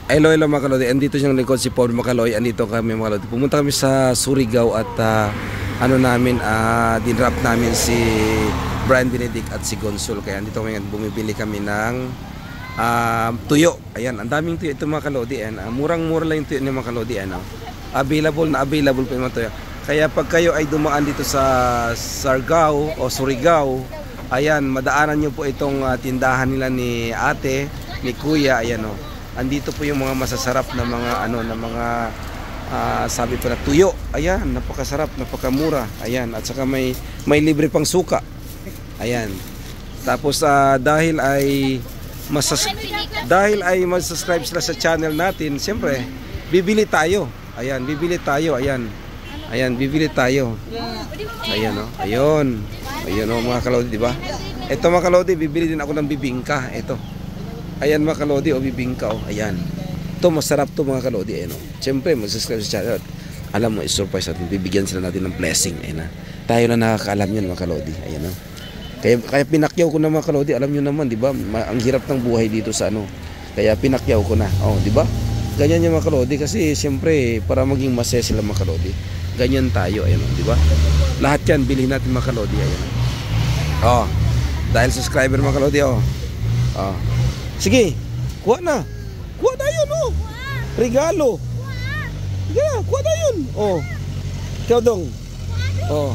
Hello, hello mga kalodi. Andito siyang lingkod si Paul Macaloy. Andito kami mga kalodi. Pumunta kami sa Surigao at dinrap namin si Brian Benedict at si Gonsul. Kaya andito kami, bumibili kami ng tuyo. Ayan, ang daming tuyo ito mga kalodi. Murang-mura lang yung tuyo ni mga kalodi. Available po yung mga tuyo. Kaya pag kayo ay dumaan dito sa Surigao o Surigao, ayan, madaanan nyo po itong tindahan nila ni ate, ni kuya. Ayan o. Andito po yung mga masasarap na mga sabi pa na tuyo. Ayan, napakasarap, napakamura. Ayan, at saka may libre pang suka. Ayan. Tapos dahil ay mag-subscribe sila sa channel natin, siyempre bibili tayo. Ayan, bibili tayo. Ayan. Ayan, bibili tayo. Ayan oh. Ayun. Ayun oh mga kalodi, di ba? Ito mga kalodi, bibili din ako ng bibingka. Ito. Ayan mga kalodi, o bibingka o. Ayan. Ito masarap to mga kalodi. Ayan o. Siyempre mag-subscribe sa channel. Alam mo, is-surprise natin. Bibigyan sila natin ng blessing. Ayan na. Tayo na nakakaalam yan mga kalodi. Ayan o. Kaya pinakyaw ko na mga kalodi. Alam nyo naman, di ba? Ang hirap ng buhay dito sa ano. Kaya pinakyaw ko na. O, di ba? Ganyan yung mga kalodi. Kasi siyempre, para maging masaya sila mga kalodi. Ganyan tayo. Ayan o. Di ba? Lahat yan, bilhin natin mga kalodi. Ayan o. Dahil subscriber mga kalodi o. O. Sige, kuha na. Kuha na yun, oh. Regalo. Sige na, kuha na yun. Oh. Ikaw dong. Oh.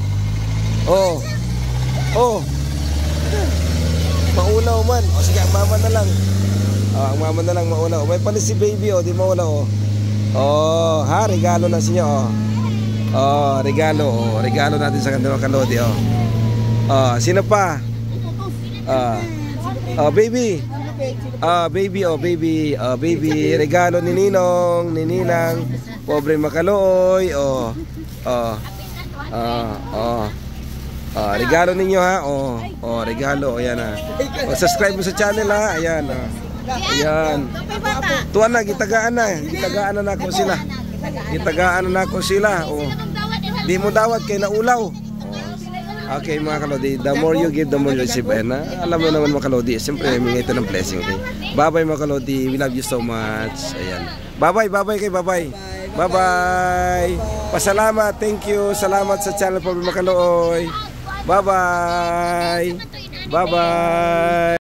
Oh. Oh. Maulaw man. O sige, ang mama na lang. Ang mama na lang maulaw. May panis si baby, oh. Di maulaw, oh. Oh, ha, regalo na sa inyo, oh. Oh, regalo, oh. Regalo natin sa kanya mga kalodi, oh. Oh, sino pa? Baby. Baby, regalo ni Ninong, ni Ninang, pobre Macaloy. Regalo ninyo ha. Regalo, ayan ha. Subscribe mo sa channel ha. Ayan. Ayan. Tuwan na, gitagaan na ako sila. Gitagaan na ako sila. Di mo dawat kay naulaw. Okay mga kalodi, the more you give, the more you receive. Alam mo naman mga kalodi, siyempre may ito ng blessing. Okay? Bye bye mga kalodi, we love you so much. Ayan. Bye bye kay bye bye. Bye bye. Pasalamat, thank you. Salamat sa channel po Macaloy. Bye bye. Bye bye.